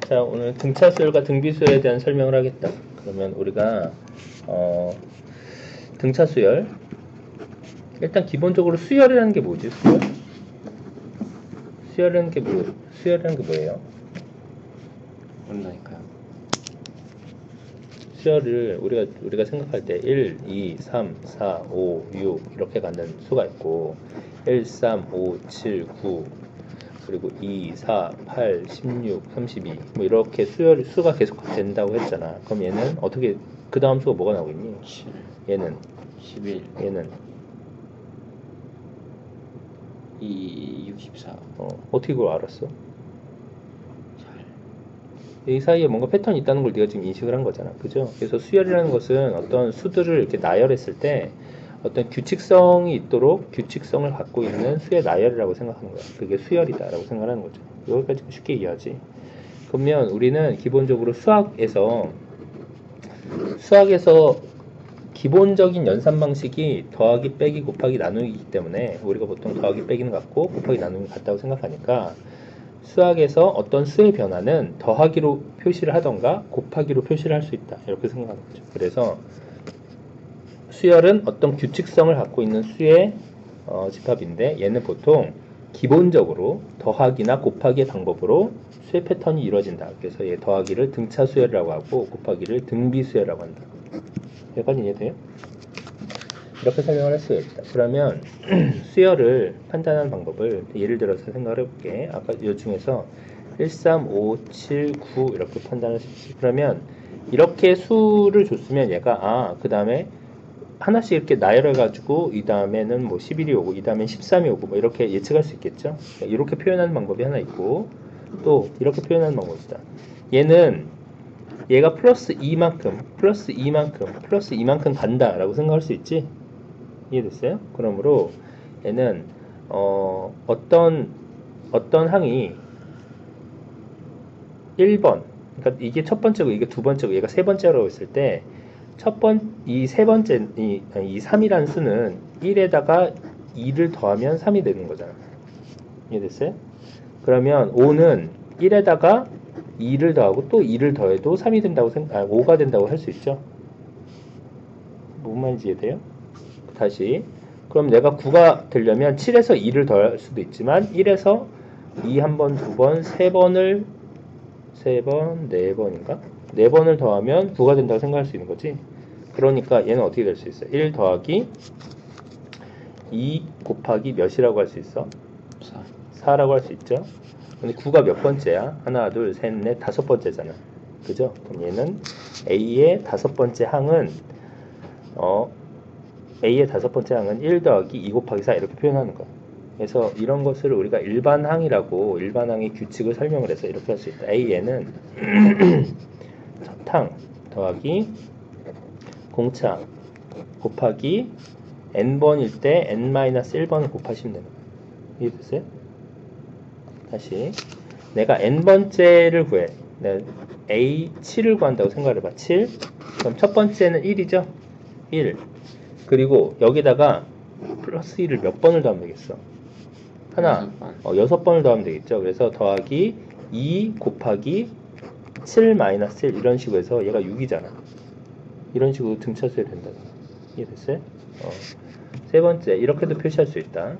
자, 오늘 등차 수열과 등비 수열에 대한 설명을 하겠다. 그러면 우리가 등차 수열, 일단 기본적으로 수열이라는 게 뭐지? 수열이라는 게 뭐예요? 모른다니까요. 수열을 우리가 생각할 때 1, 2, 3, 4, 5, 6 이렇게 가는 수가 있고 1, 3, 5, 7, 9 그리고 2, 4, 8, 16, 32 뭐 이렇게 수가 계속 된다고 했잖아. 그럼 얘는 어떻게 그 다음 수가 뭐가 나오고 있니? 7, 얘는 11, 얘는 2, 64. 어떻게 그걸 알았어? 잘. 이 사이에 뭔가 패턴이 있다는 걸 네가 지금 인식을 한 거잖아. 그죠? 그래서 수열이라는 것은 어떤 수들을 이렇게 나열했을 때 어떤 규칙성이 있도록 규칙성을 갖고 있는 수의 나열이라고 생각하는 거야. 그게 수열이다라고 생각하는 거죠. 여기까지 쉽게 이해하지. 그러면 우리는 기본적으로 수학에서 기본적인 연산 방식이 더하기, 빼기, 곱하기, 나누기이기 때문에 우리가 보통 더하기, 빼기는 같고 곱하기, 나누기는 같다고 생각하니까 수학에서 어떤 수의 변화는 더하기로 표시를 하던가 곱하기로 표시를 할 수 있다. 이렇게 생각하는 거죠. 그래서 수열은 어떤 규칙성을 갖고 있는 수의 집합인데 얘는 보통 기본적으로 더하기나 곱하기의 방법으로 수의 패턴이 이루어진다. 그래서 얘 더하기를 등차 수열이라고 하고 곱하기를 등비 수열이라고 한다. 여기까지 이해돼요? 이렇게 설명을 할 수가 있다. 그러면 수열을 판단하는 방법을 예를 들어서 생각을 해볼게. 아까 이 중에서 1, 3, 5, 7, 9 이렇게 판단할 수 있지. 그러면 이렇게 수를 줬으면 얘가 그 다음에 하나씩 이렇게 나열해가지고 이 다음에는 뭐 11이 오고 이 다음엔 13이 오고 뭐 이렇게 예측할 수 있겠죠. 이렇게 표현하는 방법이 하나 있고 또 이렇게 표현하는 방법이 있다. 얘가 플러스 2만큼 간다 라고 생각할 수 있지. 이해됐어요? 그러므로 얘는 어떤 항이 1번, 그러니까 이게 첫 번째고 이게 두 번째고 얘가 세 번째라고 했을 때 이 세 번째 이 3이라는 수는 1에다가 2를 더하면 3이 되는 거잖아. 이해됐어요? 그러면 5는 1에다가 2를 더하고 또 2를 더해도 3이 된다고 5가 된다고 할 수 있죠. 무슨 말인지 이해돼요? 다시. 그럼 내가 9가 되려면 7에서 2를 더할 수도 있지만 1에서 2 한 번, 두 번, 세 번, 네 번을 더하면 9가 된다고 생각할 수 있는 거지. 그러니까 얘는 어떻게 될 수 있어? 1 더하기 2 곱하기 몇이라고 할 수 있어? 4라고 할 수 있죠. 근데 9가 몇 번째야? 하나, 둘, 셋, 넷, 다섯 번째잖아. 그죠? 그럼 얘는 A의 다섯 번째 항은 A의 다섯 번째 항은 1 더하기 2 곱하기 4 이렇게 표현하는 거야. 그래서 이런 것을 우리가 일반항이라고 일반항의 규칙을 설명을 해서 이렇게 할 수 있다. A에는 첫항 더하기 공차 곱하기 n번일 때 n-1번을 곱하시면 되는 거예요. 이해됐어요? 다시 내가 n번째를 구해. 내가 A7을 구한다고 생각을 해봐. 7 그럼 첫 번째는 1이죠? 1 그리고 여기다가 플러스 1을 몇 번을 더하면 되겠어? 하나 6번을 더하면 되겠죠? 그래서 더하기 2 곱하기 7 마이너스 1 이런 식으로 해서 얘가 6이잖아. 이런 식으로 등차수에 된다. 이해됐어요? 세 번째 이렇게도 표시할 수 있다.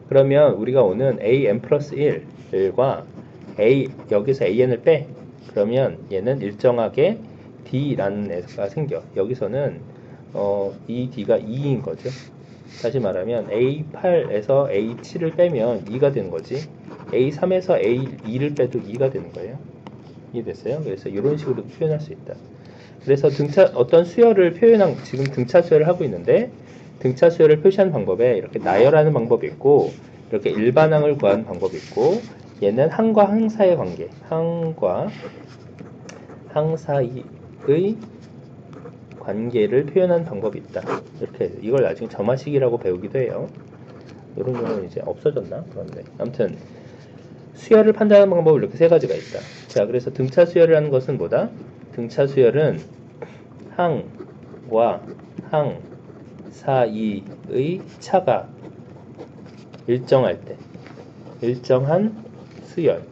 그러면 우리가 오는 an 플러스 1과 여기서 an을 빼. 그러면 얘는 일정하게 d라는 애가 생겨. 여기서는 이 d가 2인 거죠. 다시 말하면 A8에서 A7을 빼면 2가 되는 거지. A3에서 A2를 빼도 2가 되는 거예요. 이해됐어요? 그래서 이런 식으로 표현할 수 있다. 그래서 어떤 수열을 지금 등차 수열을 하고 있는데 등차 수열을 표시하는 방법에 이렇게 나열하는 방법이 있고 이렇게 일반항을 구하는 방법이 있고 얘는 항과 항 사이의 관계, 항과 항 사이의 관계를 표현하는 방법이 있다. 이렇게 해서 이걸 나중에 점화식이라고 배우기도 해요. 이런 경우는 이제 없어졌나? 그런데 아무튼 수열을 판단하는 방법은 이렇게 세 가지가 있다. 자, 그래서 등차 수열이라는 것은 뭐다? 등차 수열은 항과 항 사이의 차가 일정할 때 일정한 수열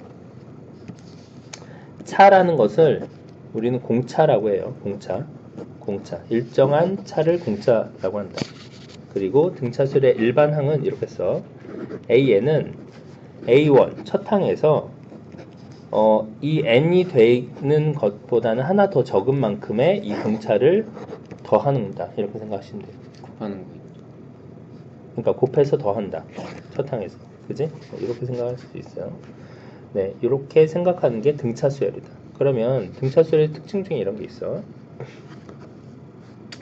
차라는 것을 우리는 공차라고 해요. 공차. 일정한 차를 공차라고 한다. 그리고 등차수열의 일반항은 이렇게 써. A에는 A1 첫 항에서 이 n이 되는 것보다는 하나 더 적은 만큼의 이 공차를 더한다. 이렇게 생각하시면 돼요. 곱하는 거. 그러니까 곱해서 더한다. 첫 항에서. 그지? 이렇게 생각할 수 있어요. 네, 이렇게 생각하는 게 등차수열이다. 그러면 등차수열의 특징 중에 이런 게 있어.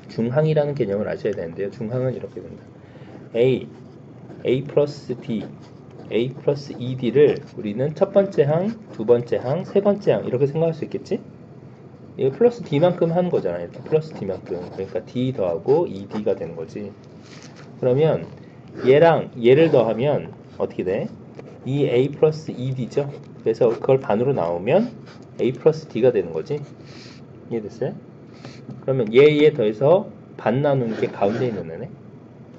중항이라는 개념을 아셔야 되는데요. 중항은 이렇게 된다. A 플러스 D, A 플러스 ED를 우리는 첫 번째 항, 두 번째 항, 세 번째 항 이렇게 생각할 수 있겠지? 이거 플러스 D만큼 하는 거잖아요. 플러스 D만큼. 그러니까 D 더하고 ED가 되는 거지. 그러면 얘랑 얘를 더하면 어떻게 돼? 이 A 플러스 ED죠? 그래서 그걸 반으로 나오면 A 플러스 D가 되는 거지. 이해됐어요? 그러면 얘에 더해서 반 나누는 게 가운데 있는 애네.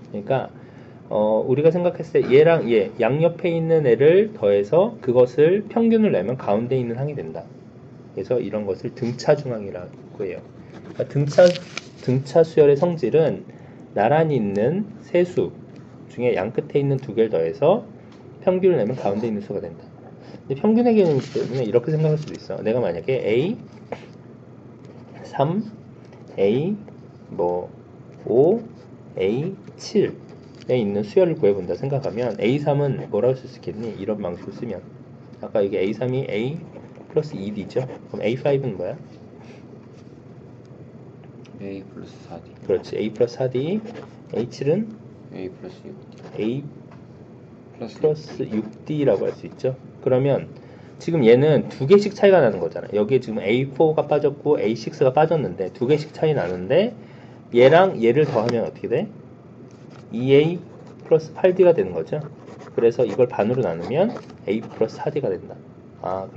그러니까 우리가 생각했을 때 얘랑 얘 양옆에 있는 애를 더해서 그것을 평균을 내면 가운데 있는 항이 된다. 그래서 이런 것을 등차중항이라고 해요. 그러니까 등차 수열의 성질은 나란히 있는 세 수 중에 양 끝에 있는 두 개를 더해서 평균을 내면 가운데 있는 수가 된다. 근데 평균의 개념이기 때문에 이렇게 생각할 수도 있어. 내가 만약에 A 3, A 5, A 7에 있는 수열을 구해본다 생각하면 A3은 뭐라고 쓸 수 있겠니? 이런 방식을 쓰면 아까 이게 A3이 A 플러스 2D죠? 그럼 A5는 뭐야? A 플러스 4D. 그렇지. A 플러스 4D. A7은 A 플러스 6D. A 플러스 플러스 6D라고 할 수 있죠. 그러면 지금 얘는 두 개씩 차이가 나는 거잖아. 여기에 지금 A4가 빠졌고 A6가 빠졌는데 두 개씩 차이 나는데 얘랑 얘를 더하면 어떻게 돼? 2A 플러스 8D가 되는 거죠. 그래서 이걸 반으로 나누면 A 플러스 4D가 된다.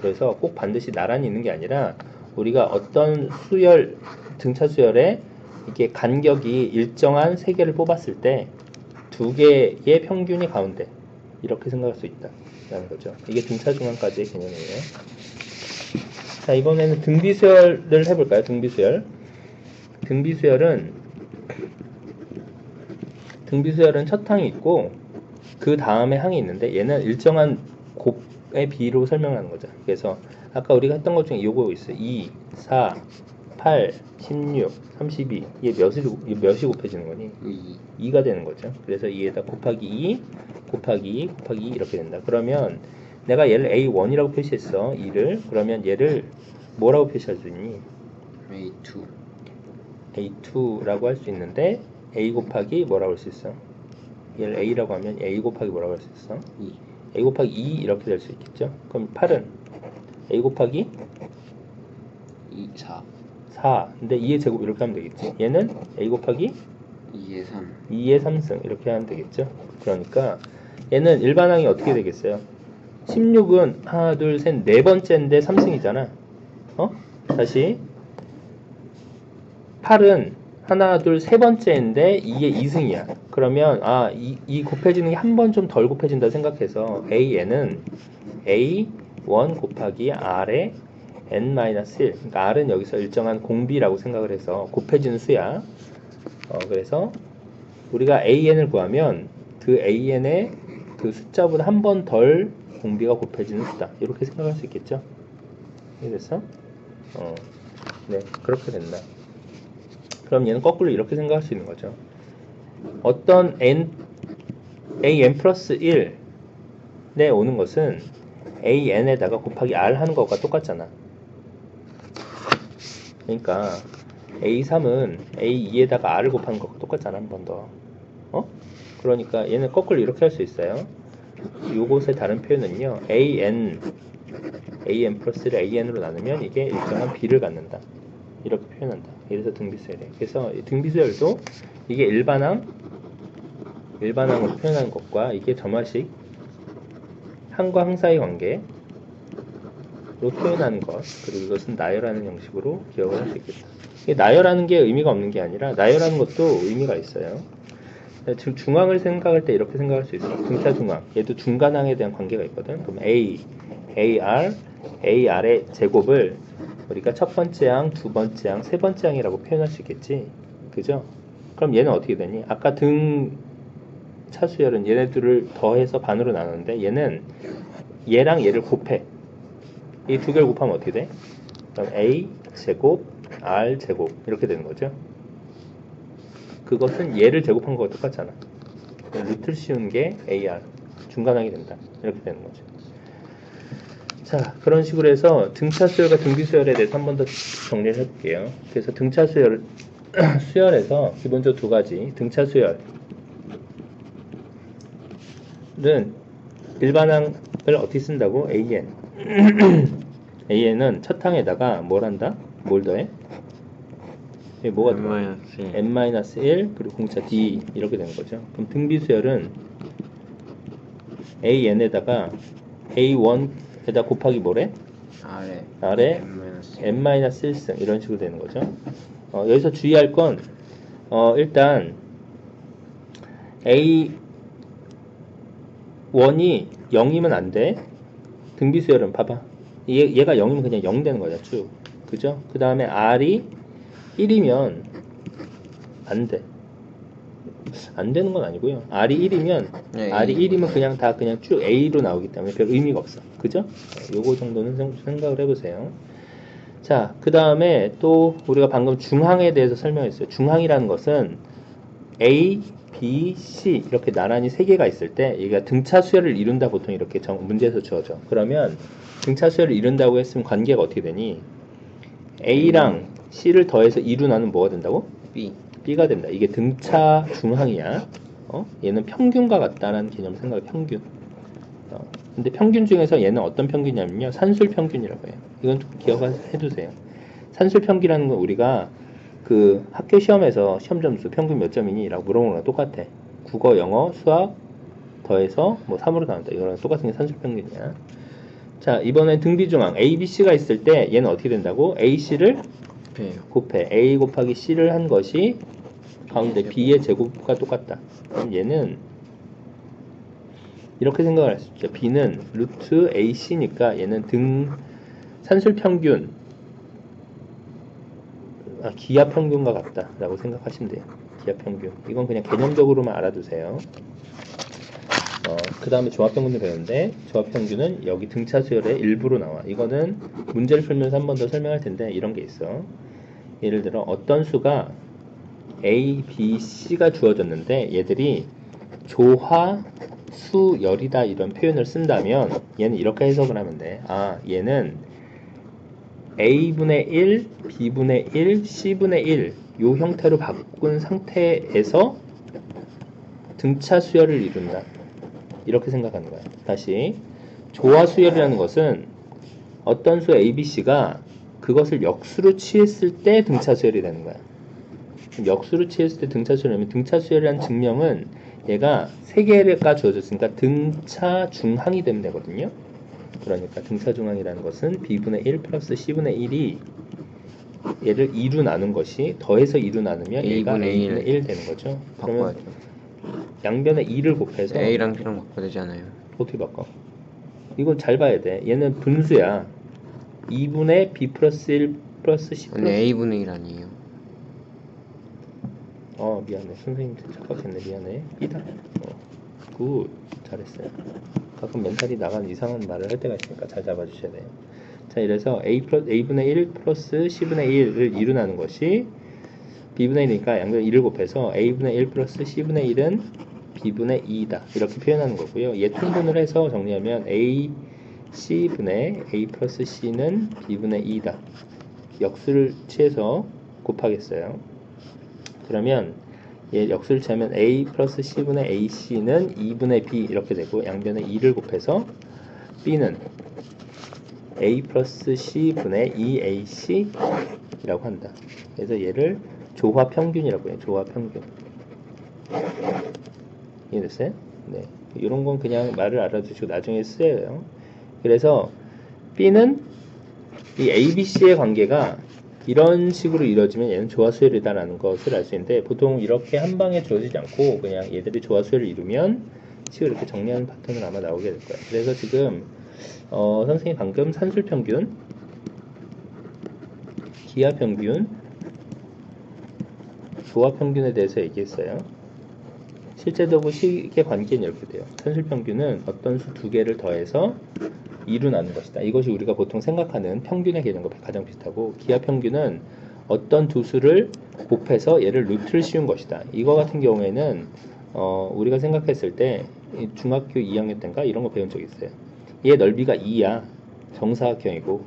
그래서 꼭 반드시 나란히 있는 게 아니라 우리가 어떤 수열, 등차 수열에 이게 간격이 일정한 세 개를 뽑았을 때 두 개의 평균이 가운데 이렇게 생각할 수 있다 라는 거죠. 이게 등차 중항까지의 개념이에요. 자, 이번에는 등비수열을 해볼까요? 등비수열은 첫 항이 있고 그 다음에 항이 있는데 얘는 일정한 곱의 비로 설명하는 거죠. 그래서 아까 우리가 했던 것 중에 요거 있어요. 2, 4, 8, 16, 32 이게 몇이 곱해지는 거니? 2가 되는 거죠. 그래서 2에다 곱하기 2 곱하기 2 곱하기 2 이렇게 된다. 그러면 내가 얘를 A1이라고 표시했어. 2를. 그러면 얘를 뭐라고 표시할 수 있니? A2라고 할 수 있는데 A 곱하기 뭐라고 할 수 있어? 얘를 A라고 하면 A 곱하기 뭐라고 할 수 있어? 2. A 곱하기 2 이렇게 될 수 있겠죠? 그럼 8은 A 곱하기 2, 4. 4. 근데 2의 제곱 이렇게 하면 되겠지. 얘는 A 곱하기 2의 3. 2의 3승 이렇게 하면 되겠죠. 그러니까 얘는 일반항이 어떻게 되겠어요? 16은 하나 둘 셋 네 번째인데 3승이잖아. 다시 8은 하나 둘 세 번째인데 2의 2승이야. 그러면 이 곱해지는 게 한 번 좀 덜 곱해진다 생각해서 AN은 A1 곱하기 R의 n-1 그러니까 R은 여기서 일정한 공비라고 생각을 해서 곱해지는 수야. 그래서 우리가 AN을 구하면 그 AN의 그 숫자보다 한 번 덜 공비가 곱해지는 수다. 이렇게 생각할 수 있겠죠? 이해됐어? 네, 그렇게 된다. 그럼 얘는 거꾸로 이렇게 생각할 수 있는 거죠. 어떤 AN 플러스 1에 오는 것은 AN에다가 곱하기 R 하는 것과 똑같잖아. 그러니까 A3은 A2에다가 R을 곱하는 것과 똑같잖아. 한 번 더. 그러니까 얘는 거꾸로 이렇게 할 수 있어요. 요것의 다른 표현은요. AN 플러스를 AN으로 나누면 이게 일정한 B를 갖는다. 이렇게 표현한다. 그래서 등비수열이에요. 그래서 등비수열도 이게 일반항으로 표현하는 것과 이게 점화식 항과 항 사이 관계로 표현하는 것, 그리고 이것은 나열하는 형식으로 기억을 할 수 있겠다. 이게 나열하는 게 의미가 없는 게 아니라 나열하는 것도 의미가 있어요. 중항을 생각할 때 이렇게 생각할 수 있어요. 등차 중항. 얘도 중간항에 대한 관계가 있거든. 그럼 AR의 제곱을 우리가 첫 번째 항, 두 번째 항, 세 번째 항이라고 표현할 수 있겠지. 그죠? 그럼 얘는 어떻게 되니? 아까 등차 수열은 얘네들을 더해서 반으로 나누는데 얘는 얘랑 얘를 곱해. 이 두 개를 곱하면 어떻게 돼? 그럼 A 제곱, R 제곱 이렇게 되는 거죠. 그것은 얘를 제곱한 거와 똑같잖아. 루트를 씌운 게 AR 중간항이 된다. 이렇게 되는 거죠. 자, 그런 식으로 해서 등차 수열과 등비 수열에 대해서 한 번 더 정리를 해볼게요. 그래서 등차 수열 수열에서 기본적으로 두 가지. 등차 수열은 일반항을 어떻게 쓴다고? AN. AN은 첫 항에다가 뭘 한다? 뭘 더해? 이게 뭐가 들어가? n-1 그리고 공차 d 이렇게 되는 거죠. 그럼 등비 수열은 AN에다가 A1에다 곱하기 뭐래? R에 n-1승 이런 식으로 되는 거죠. 여기서 주의할 건 일단 A1이 0이면 안 돼. 등비 수열은 봐봐. 얘가 0이면 그냥 0 되는 거야 쭉. 그죠? 그 다음에 R이 1이면 안 돼. 안 되는 건 아니고요. R이 1이면 R이 1이면 그냥 다 그냥 쭉 A로 나오기 때문에 별 의미가 없어. 그죠? 요거 정도는 생각을 해보세요. 자, 그 다음에 또 우리가 방금 중항에 대해서 설명했어요. 중항이라는 것은 A, B, C 이렇게 나란히 세 개가 있을 때 얘가 등차 수열을 이룬다 보통 이렇게 문제에서 주어져. 그러면 등차 수열을 이룬다고 했으면 관계가 어떻게 되니? A랑 C를 더해서 2로 나누면 뭐가 된다고? B가 된다. 이게 등차 중항이야. 얘는 평균과 같다라는 개념 생각해. 평균. 근데 평균 중에서 얘는 어떤 평균이냐면요. 산술 평균이라고 해요. 이건 좀 기억해 두세요. 산술 평균이라는 건 우리가 그 학교 시험에서 시험 점수 평균 몇 점이니? 라고 물어보는 거랑 똑같아. 국어, 영어, 수학 더해서 뭐 3으로 나눈다. 이거랑 똑같은 게 산술 평균이야. 자, 이번엔 등비중항 A, B, C가 있을 때 얘는 어떻게 된다고? AC를 곱해. A 곱하기 C를 한 것이 가운데 B의 제곱과 똑같다. 그럼 얘는 이렇게 생각을 할 수 있죠. B는 루트 AC니까 얘는 산술 평균, 기하 평균과 같다 라고 생각하시면 돼요. 기하 평균. 이건 그냥 개념적으로만 알아두세요. 그 다음에 조합평균을 배우는데 조합평균은 여기 등차 수열의 일부로 나와. 이거는 문제를 풀면서 한 번 더 설명할 텐데 이런 게 있어. 예를 들어 어떤 수가 A, B, C가 주어졌는데 얘들이 조화 수열이다 이런 표현을 쓴다면 얘는 이렇게 해석을 하면 돼. 얘는 A분의 1, B분의 1, C분의 1 요 형태로 바꾼 상태에서 등차 수열을 이룬다. 이렇게 생각하는 거야. 다시 조화 수열이라는 것은 어떤 수 A, B, C가 그것을 역수로 취했을 때 등차 수열이 되는 거야. 역수로 취했을 때 등차 수열이라면 등차 수열이라는 증명은 얘가 세 개가 주어졌으니까 등차 중항이 되면 되거든요. 그러니까 등차 중항이라는 것은 B분의 1 플러스 C분의 1이 얘를 2로 나눈 것이 더해서 2로 나누면 얘가 A분의 1 되는 거죠. 그러면 양변에 2를 곱해서 A랑 B랑 바꿔야 되지 않아요? 어떻게 바꿔? 이건 잘 봐야 돼. 얘는 분수야. 2분의 B 플러스 1 플러스 C 플러스 A분의 1 아니에요? 미안해. 선생님한테 착각했네. 미안해. B다. 굿. 잘했어요. 가끔 멘탈이 나가는 이상한 말을 할 때가 있으니까 잘 잡아주셔야 돼요. 자, 이래서 A분의 1 플러스 C분의 1을 2로 나눈 것이 B분의 1이니까 양변 2를 곱해서 A분의 1 플러스 C분의 1은 B분의 2이다. 이렇게 표현하는 거고요. 얘 통분을 해서 정리하면 A, C분의 A 플러스 C는 B분의 2이다. 역수를 취해서 곱하겠어요. 그러면 얘 역수를 취하면 A 플러스 C분의 AC는 2분의 B 이렇게 되고 양변에 2를 곱해서 B는 A 플러스 C분의 2AC 이라고 한다. 그래서 얘를 조화평균이라고 해요. 조화평균. 이해됐어요? 네. 이런 건 그냥 말을 알아두시고 나중에 쓰여요. 그래서 B는 이 ABC의 관계가 이런 식으로 이루어지면 얘는 조화수열이다라는 것을 알 수 있는데 보통 이렇게 한 방에 주어지지 않고 그냥 얘들이 조화수열을 이루면 식을 이렇게 정리하는 패턴은 아마 나오게 될 거야. 그래서 지금 선생님이 방금 산술평균, 기하평균, 조화평균에 대해서 얘기했어요. 실제적으로 식의 관계는 이렇게 돼요. 산술평균은 어떤 수 두 개를 더해서 2로 나눈 것이다. 이것이 우리가 보통 생각하는 평균의 개념과 가장 비슷하고, 기하평균은 어떤 두 수를 곱해서 얘를 루트를 씌운 것이다. 이거 같은 경우에는 우리가 생각했을 때 중학교 2학년 때인가 이런 거 배운 적 있어요. 얘 넓이가 2야. 정사각형이고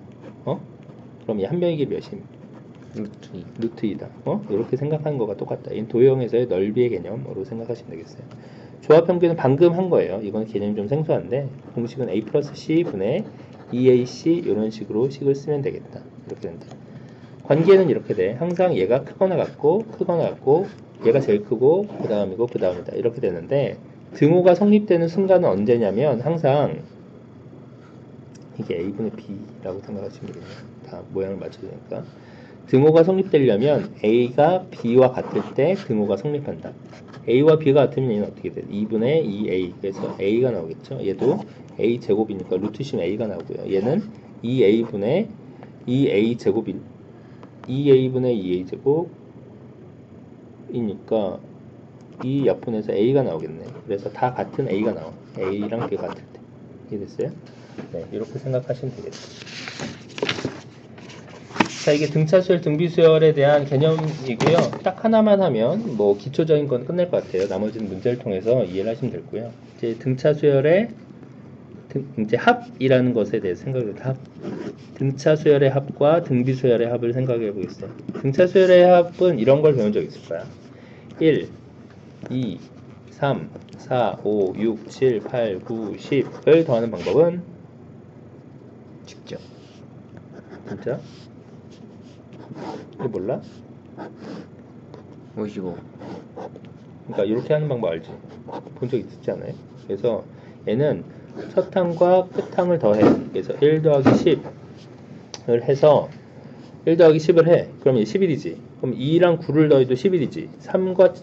그럼 얘 한 변의 길이 몇임? 루트 2다. 이렇게 생각하는 거가 똑같다. 이 도형에서의 넓이의 개념으로 생각하시면 되겠어요. 조합평균은 방금 한 거예요. 이건 개념이 좀 생소한데 공식은 a 플러스 c 분의 2ac 이런 식으로 식을 쓰면 되겠다. 이렇게 된다. 관계는 이렇게 돼. 항상 얘가 크거나 같고 얘가 제일 크고 그 다음이고 그 다음이다. 이렇게 되는데 등호가 성립되는 순간은 언제냐면 항상 이게 a분의 b라고 생각하시면 되겠네요. 다 모양을 맞춰주니까. 등호가 성립되려면 a가 b와 같을 때 등호가 성립한다. a와 b가 같으면 얘는 어떻게 돼? 2분의 2a. 그래서 a가 나오겠죠. 얘도 a 제곱이니까 루트 씌면 a가 나오고요. 얘는 2a분의 2a 제곱인 2a분의 2a 제곱이니까 이 약분에서 a가 나오겠네. 그래서 다 같은 a가 나와. a랑 b가 같을 때. 이해됐어요? 네, 이렇게 생각하시면 되겠죠. 자, 이게 등차수열, 등비수열에 대한 개념이고요. 딱 하나만 하면 뭐 기초적인 건 끝날 것 같아요. 나머지는 문제를 통해서 이해를 하시면 되고요. 이제 등차수열의 이제 합이라는 것에 대해서 생각해 볼게요. 합. 등차수열의 합과 등비수열의 합을 생각해 보겠어요. 등차수열의 합은 이런 걸 배운 적 있을 거야. 1, 2, 3, 4, 5, 6, 7, 8, 9, 10을 더하는 방법은 직접. 진짜? 이거 몰라? 55. 그러니까 이렇게 하는 방법 알지? 본 적 있지 않아요? 그래서 얘는 첫 항과 끝 항을 더해. 그래서 1 더하기 10을 해서 1 더하기 10을 해. 그럼 얘 11이지. 그럼 2랑 9를 더해도 11이지. 3과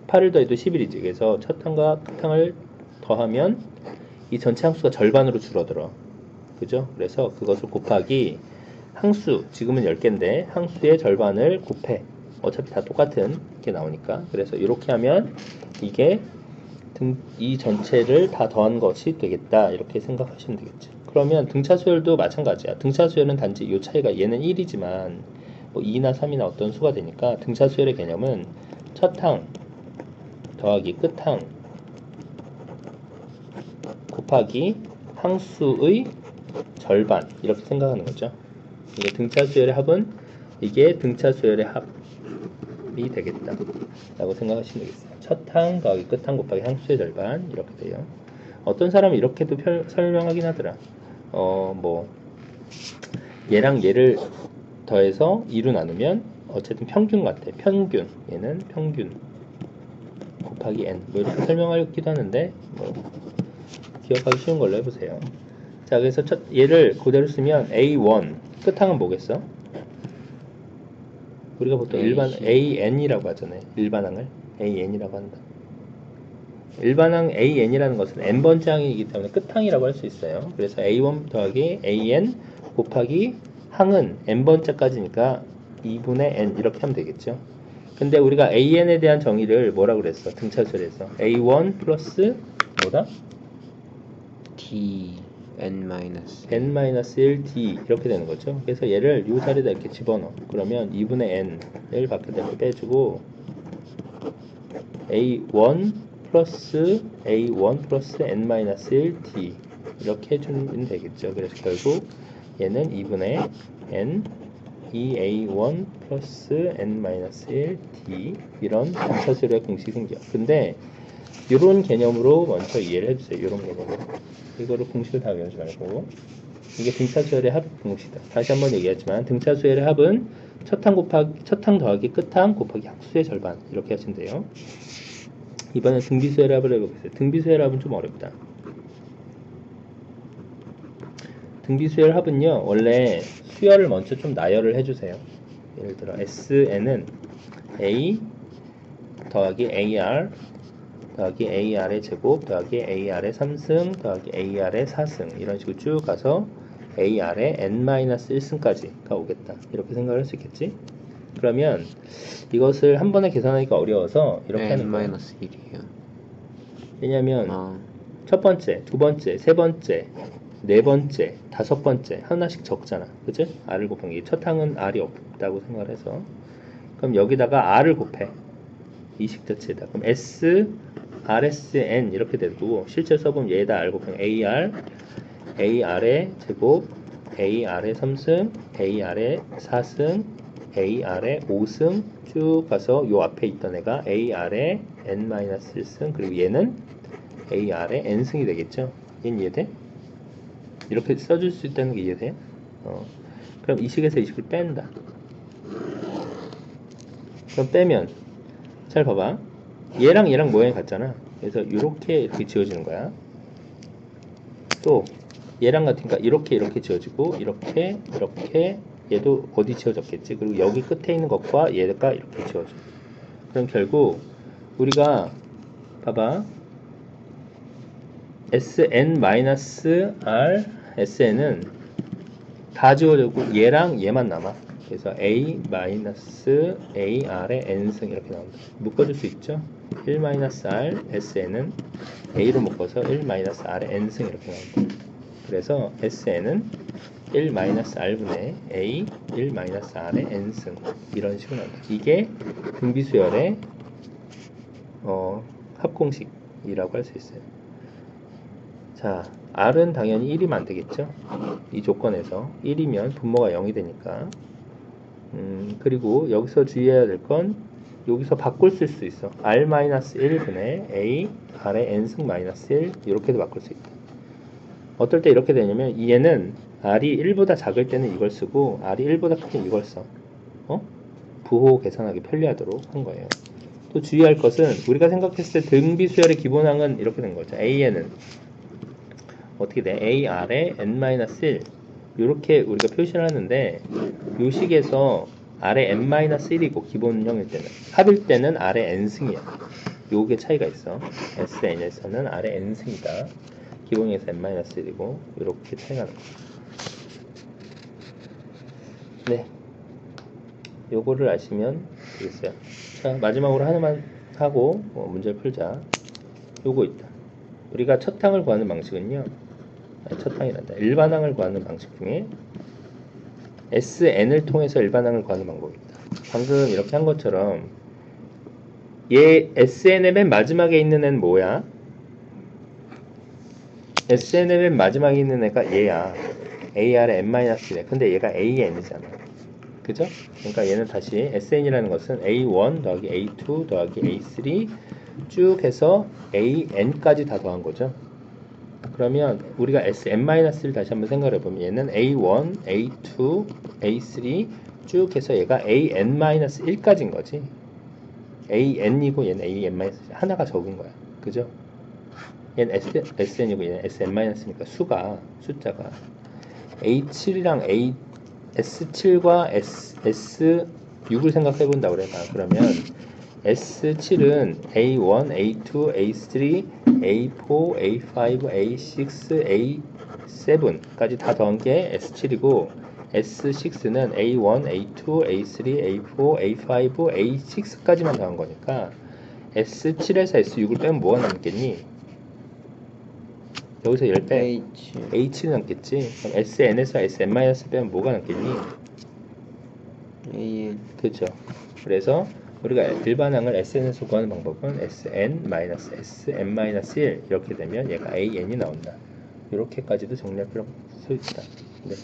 8을 더해도 11이지. 그래서 첫 항과 끝 항을 더하면 이 전체 항수가 절반으로 줄어들어. 그죠? 그래서 그것을 곱하기 항수, 지금은 10개인데 항수의 절반을 곱해. 어차피 다 똑같은 게 나오니까. 그래서 이렇게 하면 이게 이 전체를 다 더한 것이 되겠다. 이렇게 생각하시면 되겠죠. 그러면 등차수열도 마찬가지야. 등차수열은 단지 이 차이가 얘는 1이지만 뭐 2나 3이나 어떤 수가 되니까 등차수열의 개념은 첫 항 더하기 끝 항 곱하기 항수의 절반 이렇게 생각하는 거죠. 이게 등차수열의 합은 이게 등차수열의 합이 되겠다 라고 생각하시면 되겠어요. 첫 항 더하기 끝 항 곱하기 항수의 절반 이렇게 돼요. 어떤 사람은 이렇게도 설명하긴 하더라. 뭐 얘랑 얘를 더해서 2로 나누면 어쨌든 평균 같아. 평균. 얘는 평균 곱하기 n 뭐 이렇게 설명하기도 하는데 뭐 기억하기 쉬운 걸로 해보세요. 자, 그래서 얘를 그대로 쓰면 A1 끝항은 뭐겠어? 우리가 보통 일반 AN이라고 하잖아요. 일반항을 AN이라고 한다. 일반항 AN이라는 것은 n번째 항이기 때문에 끝항이라고 할 수 있어요. 그래서 A1 더하기 AN 곱하기 항은 n번째까지니까 2분의 n 이렇게 하면 되겠죠. 근데 우리가 AN에 대한 정의를 뭐라고 그랬어? 등차수열에서 A1 플러스 뭐다? D n-1d 이렇게 되는 거죠. 그래서 얘를 이 자리에다 이렇게 집어넣어. 그러면 2분의 n을 밖에다 이렇게 빼주고 a1 플러스 n-1d 이렇게 해주면 되겠죠. 그래서 결국 얘는 2분의 n 2a1 플러스 n-1d 이런 등차수열의 공식이 생겨. 근데 이런 개념으로 먼저 이해를 해주세요. 이런 개념으로. 이거를 공식을 다 외우지 말고 이게 등차수열의 합 공식이다. 다시 한번 얘기하지만 등차수열의 합은 첫 항 더하기 끝 항 곱하기 항수의 절반 이렇게 하시면 돼요. 이번엔 등비수열의 합을 해보겠어요. 등비수열의 합은 좀 어렵다. 등비수열 합은요 원래 수열을 먼저 좀 나열을 해주세요. 예를 들어 SN은 A 더하기 AR 더하기 AR의 제곱 더하기 AR의 3승 더하기 AR의 4승 이런 식으로 쭉 가서 AR의 n-1승까지가 오겠다. 이렇게 생각을 할 수 있겠지? 그러면 이것을 한 번에 계산하기가 어려워서 이렇게 하는 거야. n-1이에요. 왜냐면 첫 번째, 두 번째, 세 번째, 네 번째, 다섯 번째 하나씩 적잖아. 그치? R을 곱한 게 첫 항은 R이 없다고 생각을 해서 그럼 여기다가 R을 곱해. 이 식 자체에다. 그럼 S, RSN 이렇게 되고 실제 써보면 얘에다 R 곱하면 AR, AR의 제곱, AR의 3승, AR의 4승, AR의 5승 쭉 가서 요 앞에 있던 애가 AR의 N-1승 그리고 얘는 AR의 N승이 되겠죠. 얘는 이해돼? 이렇게 써줄 수 있다는 게 이해돼? 그럼 이 식에서 이 식을 뺀다. 그럼 빼면 잘 봐봐. 얘랑 얘랑 모양이 같잖아. 그래서 이렇게 지워지는 거야. 또 얘랑 같으니까 이렇게 지워지고 이렇게 얘도 어디 지워졌겠지. 그리고 여기 끝에 있는 것과 얘가 이렇게 지워져. 그럼 결국 우리가 봐봐. SN-R SN은 다 지워졌고 얘랑 얘만 남아. 그래서 A-AR의 N승 이렇게 나온다. 묶어줄 수 있죠? 1-R SN은 A로 묶어서 1-R의 N승 이렇게 나온다. 그래서 SN은 1-R분의 A 1-R의 N승 이런 식으로 나온다. 이게 등비수열의 합공식이라고 할 수 있어요. 자, R은 당연히 1이면 안 되겠죠? 이 조건에서 1이면 분모가 0이 되니까 그리고 여기서 주의해야 될 건 여기서 바꿀 수 있어. R-1분의 A R의 N승 -1 이렇게도 바꿀 수 있다. 어떨 때 이렇게 되냐면 얘는 R이 1보다 작을 때는 이걸 쓰고 R이 1보다 클 때는 이걸 써. 부호 계산하기 편리하도록 한 거예요. 또 주의할 것은 우리가 생각했을 때 등비수열의 기본항은 이렇게 된 거죠. AN은 어떻게 돼? AR의 N-1 이렇게 우리가 표시를 하는데 요 식에서 R의 N-1이고 기본형일 때는 합일 때는 R의 N승이야. 요게 차이가 있어. SN에서는 R의 N승이다. 기본형에서 N-1이고 이렇게 차이가 나는 거야. 네, 요거를 아시면 되겠어요. 자, 마지막으로 하나만 하고 문제를 풀자. 요거 있다. 우리가 첫 항을 구하는 방식은요. 첫 항이란다. 일반항을 구하는 방식 중에 SN을 통해서 일반항을 구하는 방법이 있다. 방금 이렇게 한 것처럼 얘 SN의 맨 마지막에 있는 애는 뭐야? SN의 맨 마지막에 있는 애가 얘야. AR의 N-1네. 근데 얘가 AN이잖아. 그죠? 그러니까 얘는 다시 SN이라는 것은 A1 더하기 A2 더하기 A3 쭉 해서 AN까지 다 더한 거죠. 그러면 우리가 N-를 다시 한번 생각해 보면 얘는 A1, A2, A3 쭉 해서 얘가 AN-1까지인 거지. AN이고 얘는 AN-1 하나가 적은 거야. 그죠? 얘는 SN이고 얘는 SN-이니까 숫자가 A7이랑 S7과 S6을 생각해 본다고 그래. 그러면 S7은 A1, A2, A3, A4, A5, A6, A7까지 다 더한 게 S7이고 S6는 A1, A2, A3, A4, A5, A6까지만 더한 거니까 S7에서 S6을 빼면 뭐가 남겠니? 여기서 10 빼 H는 남겠지. 그럼 SN에서 SN- 빼면 뭐가 남겠니? AN. 그렇죠. 그래서 우리가 일반항을 SN에서 구하는 방법은 SN-SN-1 이렇게 되면 얘가 AN이 나온다. 이렇게까지도 정리할 필요가 있다. 네.